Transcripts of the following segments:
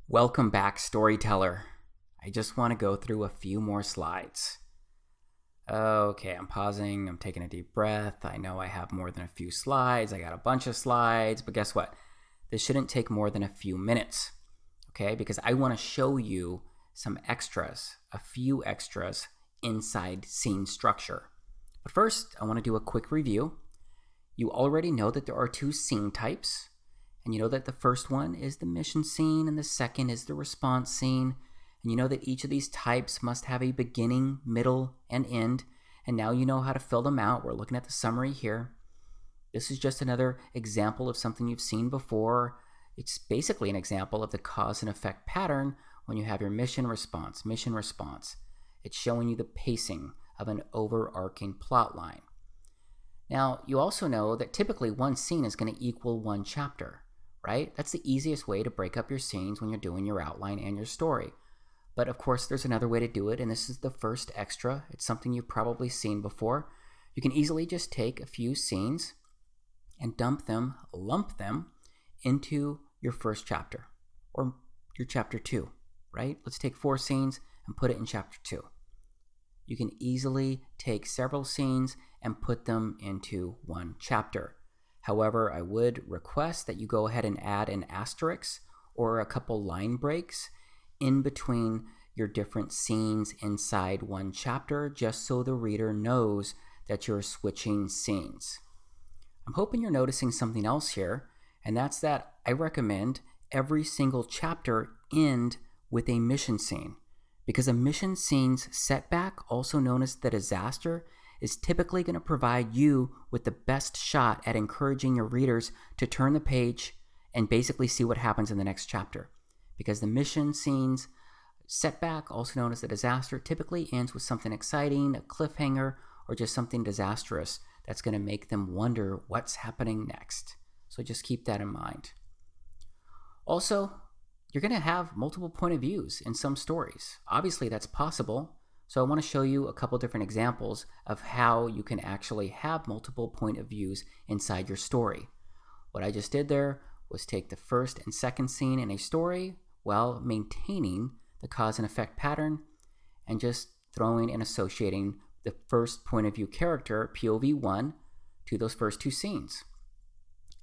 Welcome back, storyteller. I just want to go through a few more slides. Okay, I'm pausing. I'm taking a deep breath. I know I have more than a few slides. I got a bunch of slides, but guess what? This shouldn't take more than a few minutes, okay? Because I want to show you some extras, a few extras inside scene structure. But first, I want to do a quick review. You already know that there are two scene types. And you know that the first one is the mission scene and the second is the response scene. And you know that each of these types must have a beginning, middle, and end. And now you know how to fill them out. We're looking at the summary here. This is just another example of something you've seen before. It's basically an example of the cause and effect pattern when you have your mission response. It's showing you the pacing of an overarching plot line. Now, you also know that typically one scene is going to equal one chapter. Right? That's the easiest way to break up your scenes when you're doing your outline and your story. But of course, there's another way to do it, and this is the first extra. It's something you've probably seen before. You can easily just take a few scenes and lump them into your first chapter, or your chapter 2, right? Let's take 4 scenes and put it in chapter 2. You can easily take several scenes and put them into one chapter. However, I would request that you go ahead and add an asterisk or a couple line breaks in between your different scenes inside one chapter, just so the reader knows that you're switching scenes. I'm hoping you're noticing something else here, and that's that I recommend every single chapter end with a mission scene, because a mission scene's setback, also known as the disaster, is typically going to provide you with the best shot at encouraging your readers to turn the page and basically see what happens in the next chapter. Because the mission scene's setback, also known as the disaster, typically ends with something exciting, a cliffhanger, or just something disastrous that's going to make them wonder what's happening next. So just keep that in mind. Also, you're going to have multiple point of views in some stories. Obviously, that's possible. So I want to show you a couple different examples of how you can actually have multiple point of views inside your story. What I just did there was take the first and second scene in a story while maintaining the cause and effect pattern and just throwing and associating the first point of view character, POV 1, to those first 2 scenes.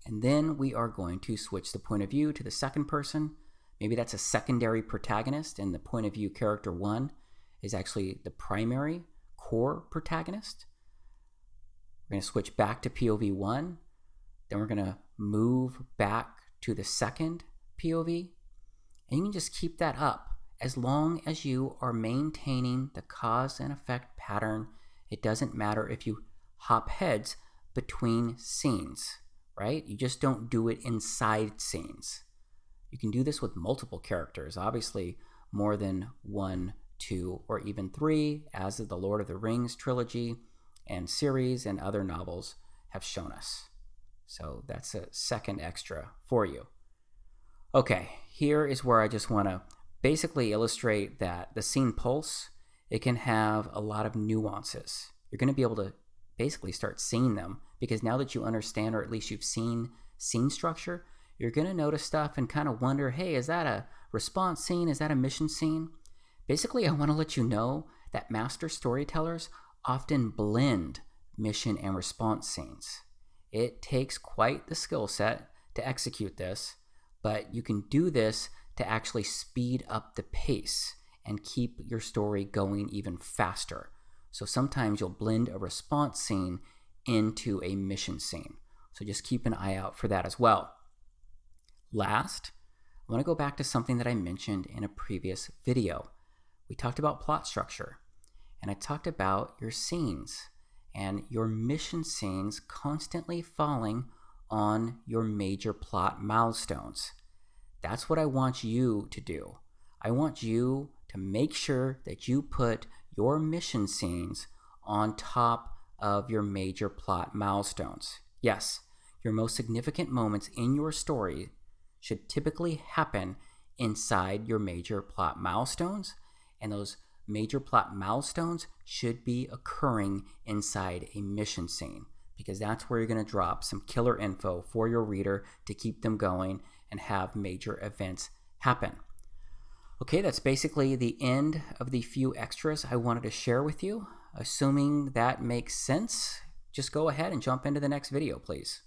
And then we are going to switch the point of view to the second person. Maybe that's a secondary protagonist and the point of view character 1 is actually the primary core protagonist. We're going to switch back to POV 1. Then we're going to move back to the second POV. And you can just keep that up as long as you are maintaining the cause and effect pattern. It doesn't matter if you hop heads between scenes, right? You just don't do it inside scenes. You can do this with multiple characters, obviously more than 1, 2, or even 3, as the Lord of the Rings trilogy and series and other novels have shown us. So that's a second extra for you. Okay, here is where I just want to basically illustrate that the scene pulse, it can have a lot of nuances. You're going to be able to basically start seeing them because now that you understand, or at least you've seen scene structure, you're going to notice stuff and kind of wonder, hey, is that a response scene? Is that a mission scene? Basically, I want to let you know that master storytellers often blend mission and response scenes. It takes quite the skill set to execute this, but you can do this to actually speed up the pace and keep your story going even faster. So sometimes you'll blend a response scene into a mission scene. So just keep an eye out for that as well. Last, I want to go back to something that I mentioned in a previous video. We talked about plot structure, and I talked about your scenes and your mission scenes constantly falling on your major plot milestones. That's what I want you to do. I want you to make sure that you put your mission scenes on top of your major plot milestones. Yes, your most significant moments in your story should typically happen inside your major plot milestones, and those major plot milestones should be occurring inside a mission scene, because that's where you're going to drop some killer info for your reader to keep them going and have major events happen. Okay, that's basically the end of the few extras I wanted to share with you. Assuming that makes sense, just go ahead and jump into the next video, please.